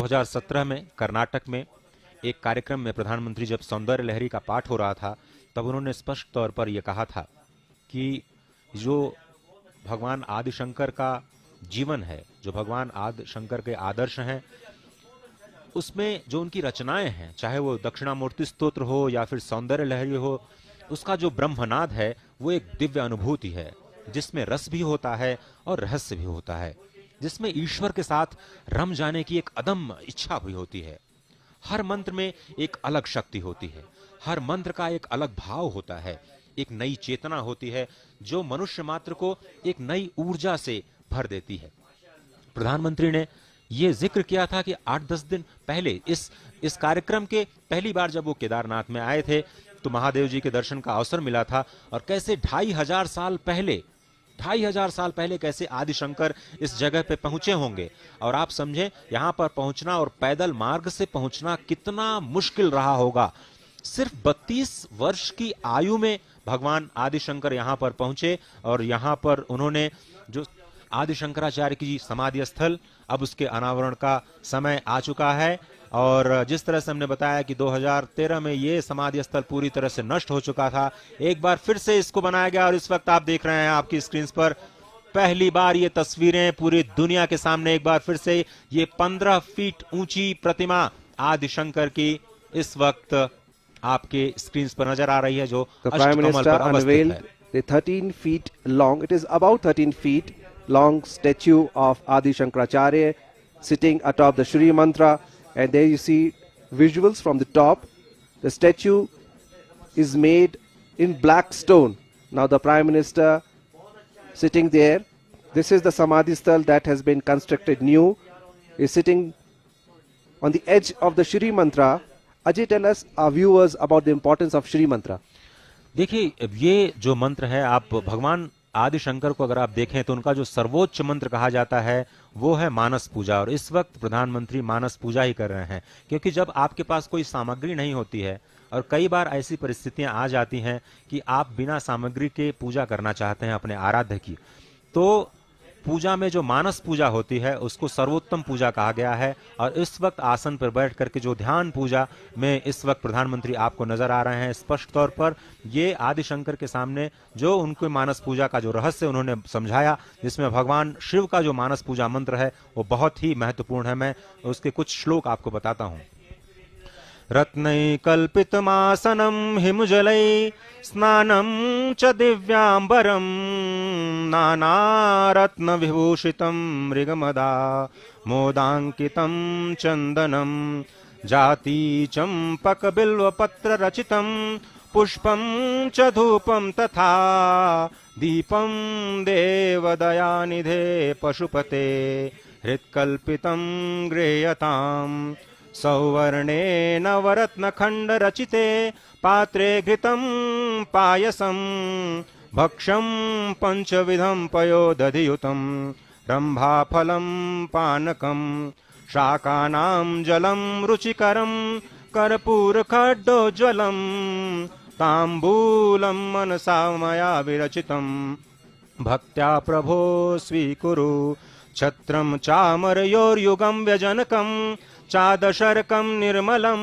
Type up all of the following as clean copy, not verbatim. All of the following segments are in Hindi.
2017 में कर्नाटक में एक कार्यक्रम में प्रधानमंत्री जब सौंदर्य लहरी का पाठ हो रहा था, तब उन्होंने स्पष्ट तौर पर यह कहा था कि जो भगवान आदिशंकर का जीवन है, जो भगवान आदिशंकर के आदर्श हैं, उसमें जो उनकी रचनाएं हैं, चाहे वो दक्षिणामूर्ति स्तोत्र हो या फिर सौंदर्य लहरी हो, उसका जो ब्रह्मनाद है वो एक दिव्य अनुभूति है, जिसमें रस भी होता है और रहस्य भी होता है, जिसमें ईश्वर के साथ रम जाने की एक अदम्य इच्छा भी होती है। हर मंत्र में एक अलग शक्ति होती है, हर मंत्र का एक अलग भाव होता है, एक नई चेतना होती है जो मनुष्य मात्र को एक नई ऊर्जा से भर देती है। प्रधानमंत्री ने यह जिक्र किया था कि 8-10 दिन पहले इस कार्यक्रम के पहली बार जब वो केदारनाथ में आए थे तो महादेव जी के दर्शन का अवसर मिला था, और कैसे 2500 साल पहले कैसे आदिशंकर इस जगह पे पहुंचे होंगे। और आप समझें यहां पर पहुंचना और पैदल मार्ग से पहुंचना कितना मुश्किल रहा होगा। सिर्फ 32 वर्ष की आयु में भगवान आदिशंकर यहां पर पहुंचे, और यहां पर उन्होंने जो आदि शंकराचार्य की समाधि स्थल, अब उसके अनावरण का समय आ चुका है। और जिस तरह से हमने बताया कि 2013 में ये समाधि स्थल पूरी तरह से नष्ट हो चुका था, एक बार फिर से इसको बनाया गया, और इस वक्त आप देख रहे हैं आपकी स्क्रीन पर पहली बार ये तस्वीरें पूरी दुनिया के सामने एक बार फिर से ये 15 फीट ऊंची प्रतिमा आदिशंकर की इस वक्त आपके स्क्रीन पर नजर आ रही है, जो अष्टकमल पर अवस्थित है। The 13 feet long, it is about 13 feet long statue of Adi Shankaracharya sitting atop the Shri Mantra, and there you see visuals from the top. The statue is made in black stone. Now the Prime Minister sitting there, this is the Samadhi Sthal that has been constructed new, is sitting on the edge of the Shri Mantra. Ajay, tell us, our viewers, about the importance of Shri Mantra. देखिए, ये जो मंत्र है, आप भगवान आदि शंकर को अगर आप देखें तो उनका जो सर्वोच्च मंत्र कहा जाता है वो है मानस पूजा, और इस वक्त प्रधानमंत्री मानस पूजा ही कर रहे हैं। क्योंकि जब आपके पास कोई सामग्री नहीं होती है, और कई बार ऐसी परिस्थितियां आ जाती हैं कि आप बिना सामग्री के पूजा करना चाहते हैं अपने आराध्य की, तो पूजा में जो मानस पूजा होती है उसको सर्वोत्तम पूजा कहा गया है। और इस वक्त आसन पर बैठ करके जो ध्यान पूजा में इस वक्त प्रधानमंत्री आपको नजर आ रहे हैं, स्पष्ट तौर पर ये आदिशंकर के सामने जो उनके मानस पूजा का जो रहस्य उन्होंने समझाया, जिसमें भगवान शिव का जो मानस पूजा मंत्र है वो बहुत ही महत्वपूर्ण है। मैं उसके कुछ श्लोक आपको बताता हूं। रत्नैकल्पितमासनं हिमजलै स्नानं च दिव्याम्बरं नानारत्नविभूषितं मृगमदा मोदाङ्कितं चन्दनं जातिचम्पकबिल्वपत्ररचितं पुष्पं च धूपं तथा दीपं देवदयानिधे पशुपते हृत्कल्पितं गृह्यताम् सौवर्णे नवरत्नखंड रचिते पात्रे घृतं पायसं भक्षं पंचविधं पयोदधियुतं रंभाफलं पानकं शाकानां जलं रुचिकरं कर्पूरखड्डोज्ज्वलं ताम्बूलं मनसा मया विरचितं भक्त्या प्रभो स्वीकुरु छत्रं चामरयोर्युगं व्यजनकं चादशर्कं निर्मलं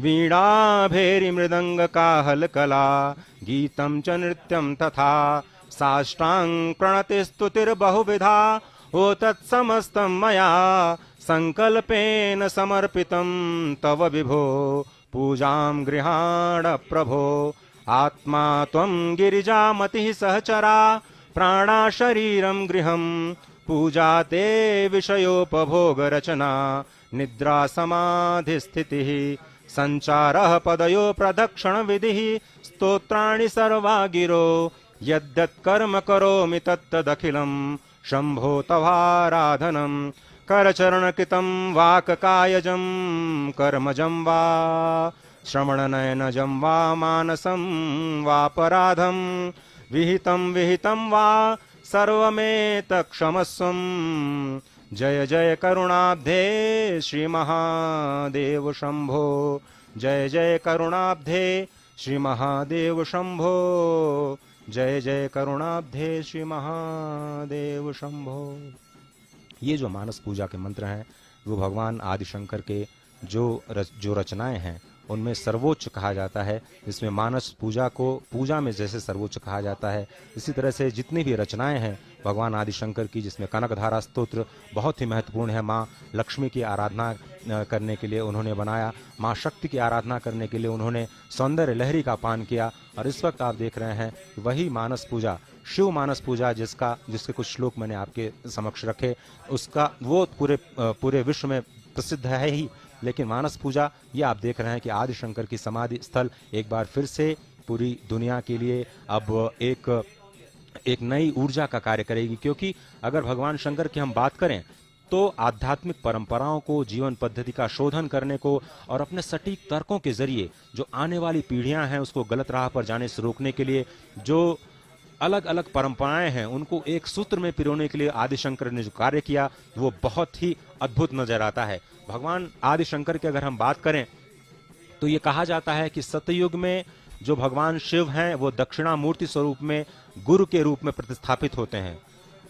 वीणाभेरीमृदङ्गकाहलकला गीतं च नृत्यं तथा साष्टांग प्रणतिस्तुतिर्बहुविधा ओ तत्समस्तं मया संकल्पेन समर्पितं तव विभो पूजां गृहाण प्रभो आत्मा त्वं गिरिजामतिः सहचरा प्राणा शरीरं गृहं पूजा ते विषयोपभोग रचना निद्रा समाधि स्थितिः संचारः पदयो प्रदक्षिण विधिः स्तोत्राणि सर्वा गिरो यद्यत् कर्म करोमि तत्तदखिलं शंभो तवाराधनं करचरणकृतं वाक्कायजं कर्मजं वा श्रवणनयनजं वा मानसं वापराधं विहितं वा सर्वमेतत्क्षमस्वं जय जय करुणाब्धे श्री महादेव शंभो जय जय करुणाब्धे श्री महादेव शंभो जय जय करुणाब्धे श्री महादेव शंभो। ये जो मानस पूजा के मंत्र हैं वो भगवान आदिशंकर के जो रचनाएं हैं उनमें सर्वोच्च कहा जाता है। जिसमें मानस पूजा को पूजा में जैसे सर्वोच्च कहा जाता है, इसी तरह से जितनी भी रचनाएं हैं भगवान आदिशंकर की, जिसमें कनकधारा स्तोत्र बहुत ही महत्वपूर्ण है। माँ लक्ष्मी की आराधना करने के लिए उन्होंने बनाया, माँ शक्ति की आराधना करने के लिए उन्होंने सौंदर्य लहरी का पान किया। और इस वक्त आप देख रहे हैं वही मानस पूजा, शिव मानस पूजा, जिसके कुछ श्लोक मैंने आपके समक्ष रखे, उसका वो पूरे विश्व में प्रसिद्ध है ही। लेकिन मानस पूजा ये आप देख रहे हैं कि आदिशंकर की समाधि स्थल एक बार फिर से पूरी दुनिया के लिए अब एक नई ऊर्जा का कार्य करेगी। क्योंकि अगर भगवान शंकर की हम बात करें तो आध्यात्मिक परंपराओं को, जीवन पद्धति का शोधन करने को और अपने सटीक तर्कों के जरिए जो आने वाली पीढ़ियां हैं उसको गलत राह पर जाने से रोकने के लिए जो अलग अलग परंपराएं हैं उनको एक सूत्र में पिरोने के लिए आदिशंकर ने जो कार्य किया वो बहुत ही अद्भुत नजर आता है। भगवान आदिशंकर की अगर हम बात करें तो ये कहा जाता है कि सतयुग में जो भगवान शिव हैं वो दक्षिणामूर्ति स्वरूप में गुरु के रूप में प्रतिस्थापित होते हैं।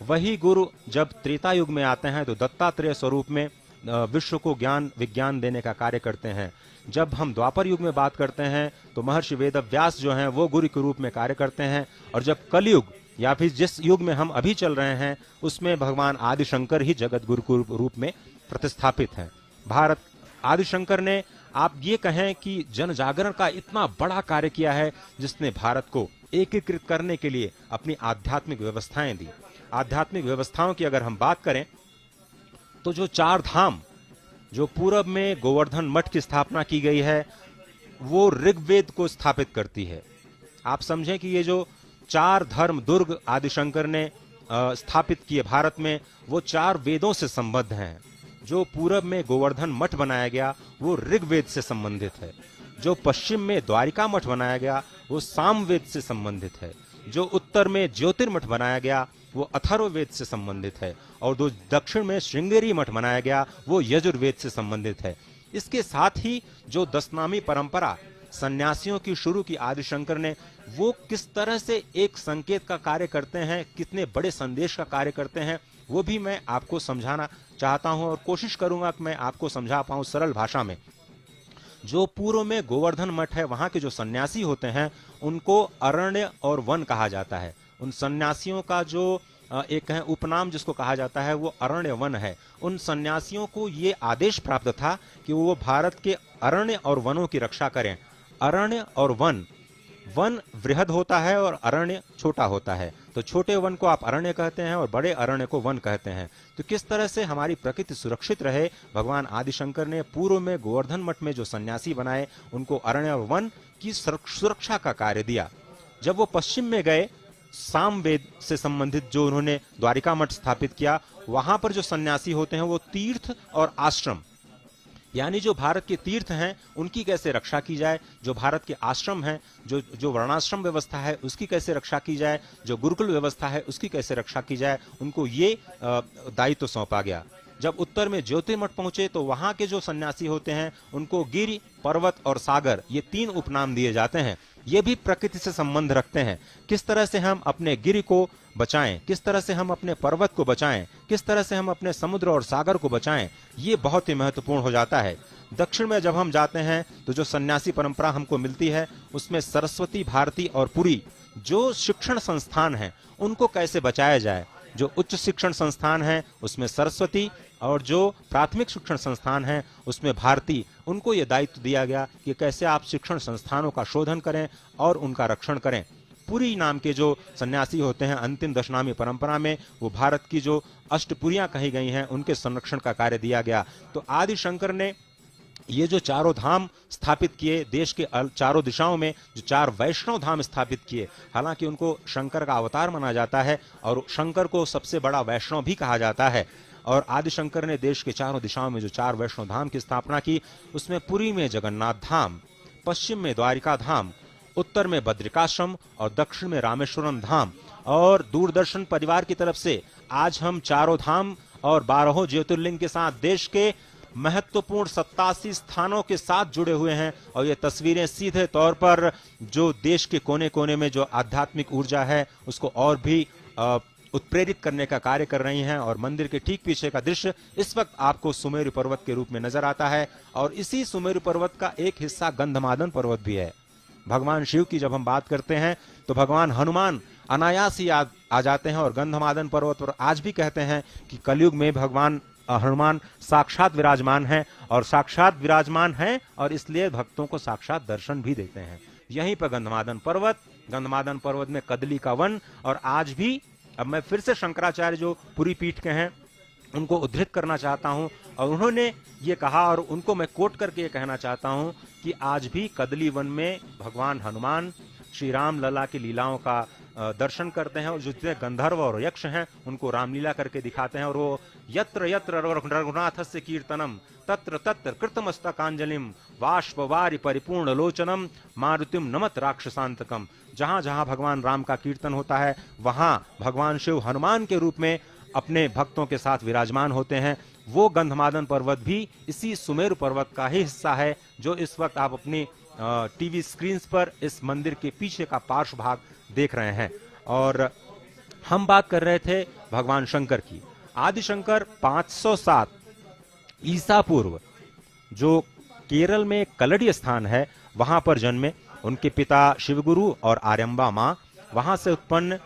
वही गुरु जब त्रेता युग में आते हैं तो दत्तात्रेय स्वरूप में विश्व को ज्ञान विज्ञान देने का कार्य करते हैं। जब हम द्वापर युग में बात करते हैं तो महर्षि वेदव्यास जो हैं वो गुरु के रूप में कार्य करते हैं। और जब कलयुग या फिर जिस युग में हम अभी चल रहे हैं उसमें भगवान आदिशंकर ही जगत गुरु के रूप में प्रतिस्थापित हैं। भारत आदिशंकर ने आप ये कहें कि जन जागरण का इतना बड़ा कार्य किया है जिसने भारत को एकीकृत करने के लिए अपनी आध्यात्मिक व्यवस्थाएं दी। आध्यात्मिक व्यवस्थाओं की अगर हम बात करें तो जो चार धाम, जो पूरब में गोवर्धन मठ की स्थापना की गई है वो ऋग्वेद को स्थापित करती है। आप समझें कि ये जो चार धर्म दुर्ग आदिशंकर ने स्थापित किए भारत में वो चार वेदों से संबद्ध हैं। जो पूरब में गोवर्धन मठ बनाया गया वो ऋग्वेद से संबंधित है। जो पश्चिम में द्वारिका मठ बनाया गया वो सामवेद से संबंधित है। जो उत्तर में ज्योतिर्मठ बनाया गया वो अथर्ववेद से संबंधित है। और जो दक्षिण में श्रृंगेरी मठ बनाया गया वो यजुर्वेद से संबंधित है। इसके साथ ही जो दशनामी परंपरा सन्यासियों की शुरू की आदिशंकर ने, वो किस तरह से एक संकेत का कार्य करते हैं, कितने बड़े संदेश का कार्य करते हैं, वो भी मैं आपको समझाना चाहता हूं और कोशिश करूंगा कि मैं आपको समझा पाऊं सरल भाषा में। जो पूर्व में गोवर्धन मठ है वहां के जो सन्यासी होते हैं उनको अरण्य और वन कहा जाता है। उन सन्यासियों का जो एक है उपनाम जिसको कहा जाता है वो अरण्य वन है। उन सन्यासियों को ये आदेश प्राप्त था कि वो भारत के अरण्य और वनों की रक्षा करें। अरण्य और वन, वन वृहद होता है और अरण्य छोटा होता है, तो छोटे वन को आप अरण्य कहते हैं और बड़े अरण्य को वन कहते हैं। तो किस तरह से हमारी प्रकृति सुरक्षित रहे, भगवान आदिशंकर ने पूर्व में गोवर्धन मठ में जो सन्यासी बनाए उनको अरण्य और वन की सुरक्षा का कार्य दिया। जब वो पश्चिम में गए, सामवेद से संबंधित जो उन्होंने द्वारिका मठ स्थापित किया, वहां पर जो सन्यासी होते हैं वो तीर्थ और आश्रम, यानी जो भारत के तीर्थ हैं उनकी कैसे रक्षा की जाए, जो भारत के आश्रम हैं, जो वर्णाश्रम व्यवस्था है उसकी कैसे रक्षा की जाए, जो गुरुकुल व्यवस्था है उसकी कैसे रक्षा की जाए, उनको ये दायित्व सौंपा गया। जब उत्तर में ज्योतिर्मठ पहुंचे तो वहां के जो सन्यासी होते हैं उनको गिरि, पर्वत और सागर, ये तीन उपनाम दिए जाते हैं। ये भी प्रकृति से संबंध रखते हैं। किस तरह से हम अपने गिरि को बचाएं, किस तरह से हम अपने पर्वत को बचाएं, किस तरह से हम अपने समुद्र और सागर को बचाएं, ये बहुत ही महत्वपूर्ण हो जाता है। दक्षिण में जब हम जाते हैं तो जो सन्यासी परंपरा हमको मिलती है उसमें सरस्वती, भारती और पुरी जो शिक्षण संस्थान हैं उनको कैसे बचाया जाए। जो उच्च शिक्षण संस्थान है उसमें सरस्वती और जो प्राथमिक शिक्षण संस्थान है उसमें भारती, उनको ये दायित्व दिया गया कि कैसे आप शिक्षण संस्थानों का शोधन करें और उनका रक्षण करें। पुरी नाम के जो सन्यासी होते हैं अंतिम दशनामी परंपरा में, वो भारत की जो अष्टपुरियां कही गई हैं उनके संरक्षण का कार्य दिया गया। तो आदिशंकर ने ये जो चारों धाम स्थापित किए, देश के चारों दिशाओं में जो चार वैष्णव धाम स्थापित किए, हालांकि उनको शंकर का अवतार माना जाता है और शंकर को सबसे बड़ा वैष्णव भी कहा जाता है। और आदिशंकर ने देश के चारों दिशाओं में जो चार वैष्णव धाम की स्थापना की, उसमें पुरी में जगन्नाथ धाम, पश्चिम में द्वारिका धाम, उत्तर में बद्रिकाश्रम और दक्षिण में रामेश्वरम धाम। और दूरदर्शन परिवार की तरफ से आज हम चारों धाम और 12 ज्योतिर्लिंग के साथ देश के महत्वपूर्ण 87 स्थानों के साथ जुड़े हुए हैं। और ये तस्वीरें सीधे तौर पर जो देश के कोने कोने में जो आध्यात्मिक ऊर्जा है उसको और भी उत्प्रेरित करने का कार्य कर रही हैं। और मंदिर के ठीक पीछे का दृश्य इस वक्त आपको सुमेरु पर्वत के रूप में नजर आता है। और इसी सुमेरु पर्वत का एक हिस्सा गंधमादन पर्वत भी है। भगवान शिव की जब हम बात करते हैं तो भगवान हनुमान अनायास ही आ जाते हैं। और गंधमादन पर्वत पर आज भी कहते हैं कि कलयुग में भगवान हनुमान साक्षात विराजमान हैं, और साक्षात विराजमान हैं और इसलिए भक्तों को साक्षात दर्शन भी देते हैं। यहीं पर गंधमादन पर्वत में कदली का वन। और आज भी, अब मैं फिर से शंकराचार्य जो पूरी पीठ के हैं उनको उद्धृत करना चाहता हूं, और उन्होंने ये कहा और उनको मैं कोट करके ये कहना चाहता हूं कि आज भी कदली वन में भगवान हनुमान श्री राम लला की लीलाओं का दर्शन करते हैं। और जितने गंधर्व और यक्ष हैं उनको रामलीला करके दिखाते हैं। और वो यत्र यत्र रघुनाथस्य कीर्तनम तत्र तत्र कृतमस्तकांजलिम वाष्पवारि परिपूर्ण लोचनम मारुतिम नमत राक्षसांतकम। जहां जहां भगवान राम का कीर्तन होता है वहां भगवान शिव हनुमान के रूप में अपने भक्तों के साथ विराजमान होते हैं। वो गंधमादन पर्वत भी इसी सुमेरु पर्वत का ही हिस्सा है, जो इस वक्त आप अपनी टीवी स्क्रीन पर इस मंदिर के पीछे का पार्श्व भाग देख रहे हैं। और हम बात कर रहे थे भगवान शंकर की। आदिशंकर 507 ईसा पूर्व जो केरल में कलड़ी स्थान है वहां पर जन्मे। उनके पिता शिवगुरु और आर्यम्बा मां वहां से उत्पन्न।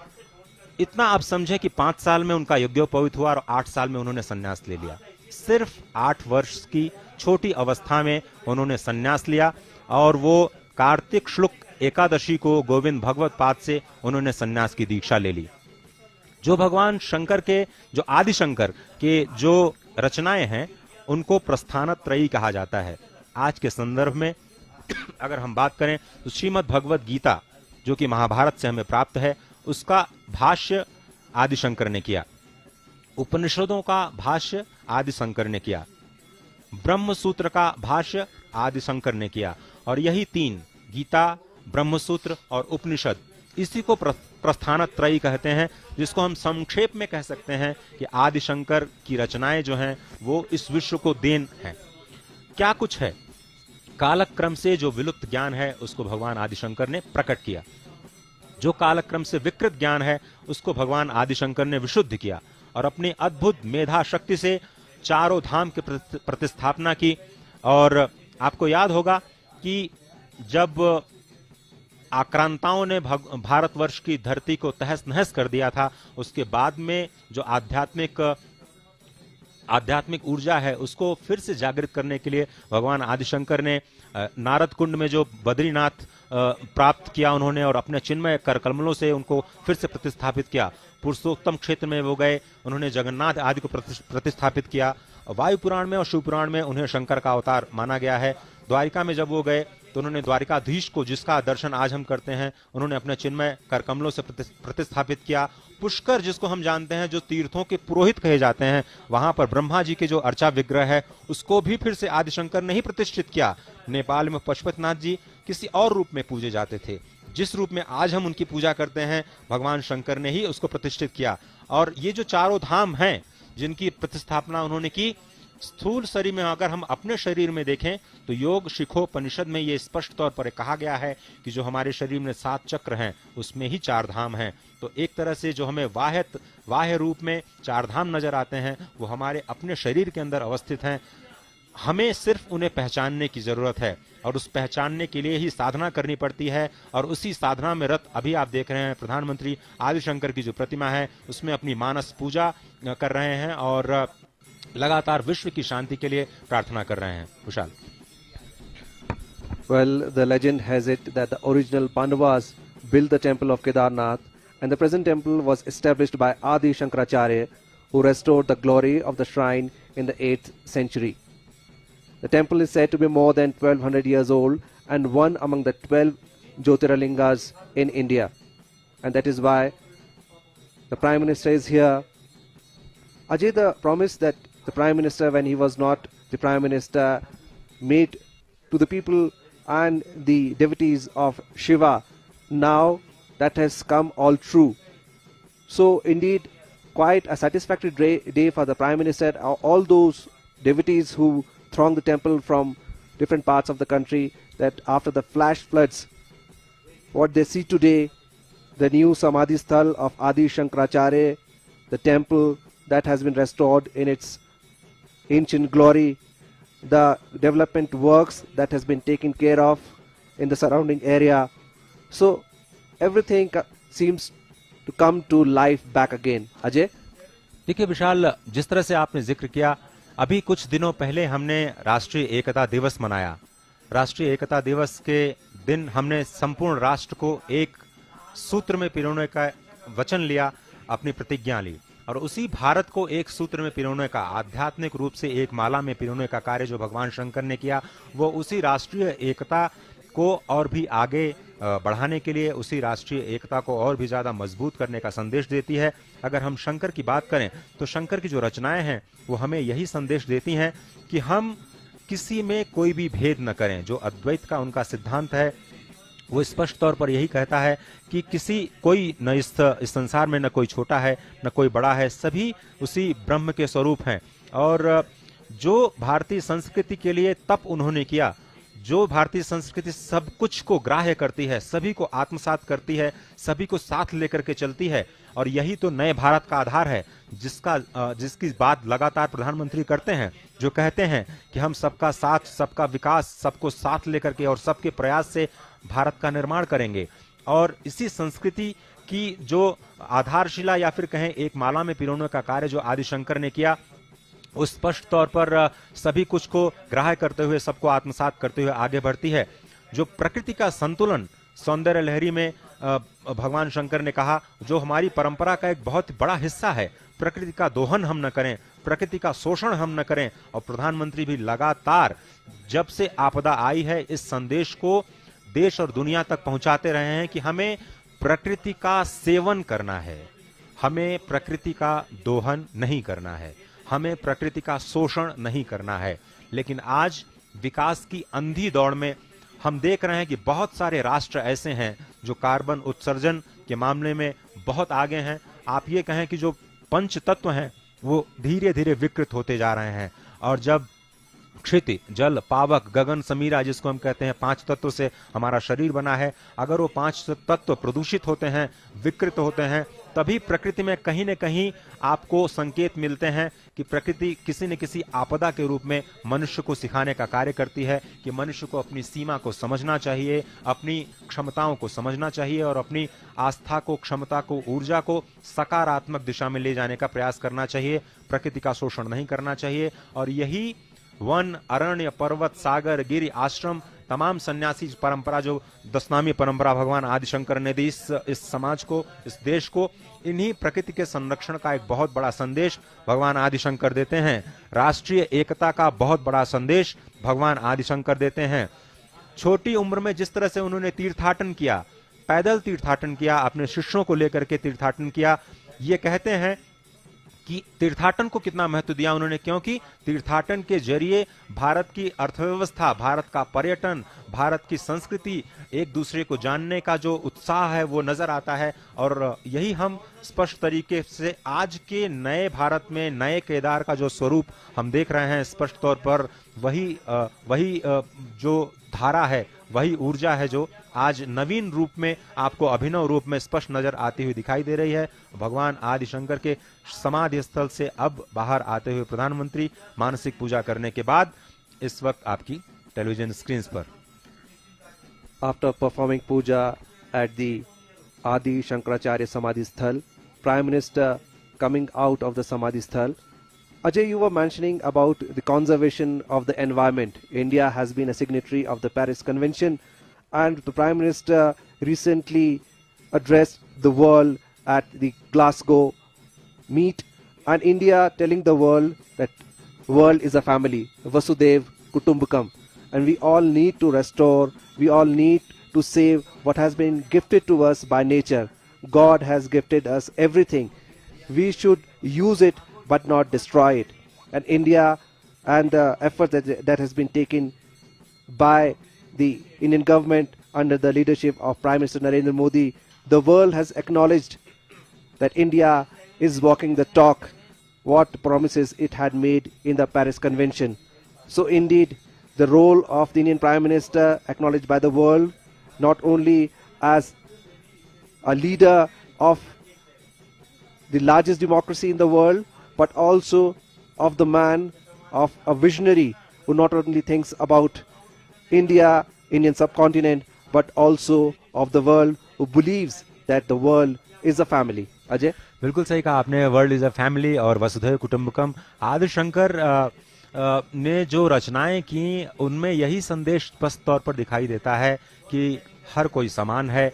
इतना आप समझे कि 5 साल में उनका यज्ञोपवीत हुआ और 8 साल में उन्होंने संन्यास ले लिया। सिर्फ 8 वर्ष की छोटी अवस्था में उन्होंने संन्यास लिया। और वो कार्तिक शुक्ल एकादशी को गोविंद भगवत पाद से उन्होंने संन्यास की दीक्षा ले ली। जो भगवान शंकर के, जो आदिशंकर के जो रचनाएं हैं उनको प्रस्थानत्रयी कहा जाता है। आज के संदर्भ में अगर हम बात करें तो श्रीमद् भगवत गीता जो कि महाभारत से हमें प्राप्त है, उसका भाष्य आदिशंकर ने किया। उपनिषदों का भाष्य आदिशंकर ने किया। ब्रह्म सूत्र का भाष्य आदिशंकर ने किया। और यही 3 गीता, ब्रह्मसूत्र और उपनिषद, इसी को प्रस्थानत्रयी कहते हैं, जिसको हम संक्षेप में कह सकते हैं कि आदिशंकर की रचनाएं जो हैं वो इस विश्व को देन है। क्या कुछ है? कालक्रम से जो विलुप्त ज्ञान है उसको भगवान आदिशंकर ने प्रकट किया। जो कालक्रम से विकृत ज्ञान है उसको भगवान आदिशंकर ने विशुद्ध किया और अपनी अद्भुत मेधा शक्ति से चारों धाम की प्रतिस्थापना की। और आपको याद होगा कि जब आक्रांताओं ने भारतवर्ष की धरती को तहस नहस कर दिया था, उसके बाद में जो आध्यात्मिक ऊर्जा है उसको फिर से जागृत करने के लिए भगवान आदिशंकर ने नारद कुंड में जो बद्रीनाथ प्राप्त किया उन्होंने, और अपने चिन्मय करकमलों से उनको फिर से प्रतिस्थापित किया। पुरुषोत्तम क्षेत्र में वो गए, उन्होंने जगन्नाथ आदि को प्रतिस्थापित किया। वायु पुराण में और शिव पुराण में उन्हें शंकर का अवतार माना गया है। द्वारिका में जब वो गए तो उन्होंने द्वारिकाधीश को, जिसका दर्शन आज हम करते हैं, उन्होंने अपने चिन्मय करकमलों से प्रतिस्थापित किया। पुष्कर, जिसको हम जानते हैं जो तीर्थों के पुरोहित कहे जाते हैं, वहां पर ब्रह्मा जी के जो अर्चा विग्रह है उसको भी फिर से आदिशंकर ने ही प्रतिष्ठित किया। नेपाल में पशुपतिनाथ जी किसी और रूप में पूजे जाते थे, जिस रूप में आज हम उनकी पूजा करते हैं भगवान शंकर ने ही उसको प्रतिष्ठित किया। और ये जो चारों धाम हैं जिनकी प्रतिस्थापना उन्होंने की, स्थूल शरीर में अगर हम अपने शरीर में देखें तो योग शिखोपनिषद में ये स्पष्ट तौर पर कहा गया है कि जो हमारे शरीर में 7 चक्र हैं उसमें ही 4 धाम हैं। तो एक तरह से जो हमें बाह्य रूप में 4 धाम नजर आते हैं वो हमारे अपने शरीर के अंदर अवस्थित हैं। हमें सिर्फ उन्हें पहचानने की जरूरत है और उस पहचानने के लिए ही साधना करनी पड़ती है। और उसी साधना में रत अभी आप देख रहे हैं प्रधानमंत्री आदिशंकर की जो प्रतिमा है उसमें अपनी मानस पूजा कर रहे हैं और लगातार विश्व की शांति के लिए प्रार्थना कर रहे हैं। विशाल। Well, the legend has it that the original Pandavas built the temple of Kedarnath, and the present temple was established by Adi Shankaracharya, who restored the glory of the shrine in the 8th century. The temple is said to be more than 1200 years old and one among the 12 Jyotirlingas in India. And that is why the Prime Minister is here. Ajay, the promise that the Prime Minister, when he was not the Prime Minister, made to the people and the devotees of Shiva, now that has come all true. So indeed, quite a satisfactory day for the Prime Minister, all those devotees who throng the temple from different parts of the country, that after the flash floods, what they see today, the new Samadhi Sthal of Adi Shankaracharya the temple that has been restored in its ancient glory, the development works that has been taken care of in the surrounding area. So everything seems to come to life back again. Ajay? देखिए विशाल, जिस तरह से आपने जिक्र किया, अभी कुछ दिनों पहले हमने राष्ट्रीय एकता दिवस मनाया। राष्ट्रीय एकता दिवस के दिन हमने संपूर्ण राष्ट्र को एक सूत्र में पिरोने का वचन लिया, अपनी प्रतिज्ञा ली, और उसी भारत को एक सूत्र में पिरोने का, आध्यात्मिक रूप से एक माला में पिरोने का कार्य जो भगवान शंकर ने किया, वो उसी राष्ट्रीय एकता को और भी आगे बढ़ाने के लिए, उसी राष्ट्रीय एकता को और भी ज्यादा मजबूत करने का संदेश देती है। अगर हम शंकर की बात करें तो शंकर की जो रचनाएं हैं वो हमें यही संदेश देती हैं कि हम किसी में कोई भी भेद न करें। जो अद्वैत का उनका सिद्धांत है वो स्पष्ट तौर पर यही कहता है कि कोई न इस संसार में न कोई छोटा है न कोई बड़ा है, सभी उसी ब्रह्म के स्वरूप हैं। और जो भारतीय संस्कृति के लिए तप उन्होंने किया, जो भारतीय संस्कृति सब कुछ को ग्राह्य करती है, सभी को आत्मसात करती है, सभी को साथ लेकर के चलती है, और यही तो नए भारत का आधार है, जिसकी बात लगातार प्रधानमंत्री करते हैं, जो कहते हैं कि हम सबका साथ, सबका विकास, सबको साथ लेकर के और सबके प्रयास से भारत का निर्माण करेंगे। और इसी संस्कृति की जो आधारशिला या फिर कहें एक माला में पिरोने का कार्य जो आदि शंकर ने किया, उस स्पष्ट तौर पर सभी कुछ को ग्राह्य करते हुए, सबको आत्मसात करते हुए आगे बढ़ती है। जो प्रकृति का संतुलन सौंदर्य लहरी में भगवान शंकर ने कहा, जो हमारी परंपरा का एक बहुत बड़ा हिस्सा है, प्रकृति का दोहन हम न करें, प्रकृति का शोषण हम न करें। और प्रधानमंत्री भी लगातार जब से आपदा आई है इस संदेश को देश और दुनिया तक पहुंचाते रहे हैं कि हमें प्रकृति का सेवन करना है, हमें प्रकृति का दोहन नहीं करना है, हमें प्रकृति का शोषण नहीं करना है। लेकिन आज विकास की अंधी दौड़ में हम देख रहे हैं कि बहुत सारे राष्ट्र ऐसे हैं जो कार्बन उत्सर्जन के मामले में बहुत आगे हैं। आप ये कहें कि जो पंच तत्व हैं वो धीरे धीरे विकृत होते जा रहे हैं। और जब क्षिति, जल, पावक, गगन, समीरा, जिसको हम कहते हैं 5 तत्व से हमारा शरीर बना है, अगर वो 5 तत्व प्रदूषित होते हैं, विकृत होते हैं, तभी प्रकृति में कहीं न कहीं आपको संकेत मिलते हैं कि प्रकृति किसी न किसी आपदा के रूप में मनुष्य को सिखाने का कार्य करती है कि मनुष्य को अपनी सीमा को समझना चाहिए, अपनी क्षमताओं को समझना चाहिए और अपनी आस्था को, क्षमता को, ऊर्जा को सकारात्मक दिशा में ले जाने का प्रयास करना चाहिए। प्रकृति का शोषण नहीं करना चाहिए। और यही वन, अरण्य, पर्वत, सागर, गिरि, आश्रम, तमाम सन्यासी परंपरा, जो 10नामी परंपरा भगवान आदि शंकर ने दी इस समाज को, इस देश को, इन्हीं प्रकृति के संरक्षण का एक बहुत बड़ा संदेश भगवान आदि शंकर देते हैं। राष्ट्रीय एकता का बहुत बड़ा संदेश भगवान आदि शंकर देते हैं। छोटी उम्र में जिस तरह से उन्होंने तीर्थाटन किया, पैदल तीर्थाटन किया, अपने शिष्यों को लेकर के तीर्थाटन किया, ये कहते हैं कि तीर्थाटन को कितना महत्व दिया उन्होंने, क्योंकि तीर्थाटन के जरिए भारत की अर्थव्यवस्था, भारत का पर्यटन, भारत की संस्कृति, एक दूसरे को जानने का जो उत्साह है वो नजर आता है। और यही हम स्पष्ट तरीके से आज के नए भारत में, नए केदार का जो स्वरूप हम देख रहे हैं, स्पष्ट तौर पर वही जो धारा है, वही ऊर्जा है जो आज नवीन रूप में, आपको अभिनव रूप में स्पष्ट नजर आती हुई दिखाई दे रही है। भगवान आदि शंकर के समाधि स्थल से अब बाहर आते हुए प्रधानमंत्री मानसिक पूजा करने के बाद इस वक्त आपकी टेलीविजन स्क्रीन पर। After performing puja at the Adi Shankaracharya Samadhi Sthal, Prime Minister coming out of the Samadhi Sthal, Ajay, you were mentioning about the conservation of the environment. India has been a signatory of the Paris Convention, and the Prime Minister recently addressed the world at the Glasgow meet, and India telling the world that world is a family, Vasudev Kutumbakam, and we all need to restore, we all need to save what has been gifted to us by nature. God has gifted us everything. We should use it but not destroy it. And India and the effort that has been taken by the Indian government under the leadership of Prime Minister Narendra Modi, the world has acknowledged that India is walking the talk, what promises it had made in the Paris Convention. So indeed, the role of the Indian Prime Minister acknowledged by the world, not only as a leader of the largest democracy in the world, but also of the man, of a visionary who not only thinks about India, Indian subcontinent, but also of the world, who believes that the world is a family. Ajay? बिल्कुल सही कहा आपने, वर्ल्ड इज अ फैमिली और वसुधैव कुटुंबकम। आदि शंकर ने जो रचनाएं की उनमें यही संदेश स्पष्ट तौर पर दिखाई देता है कि हर कोई समान है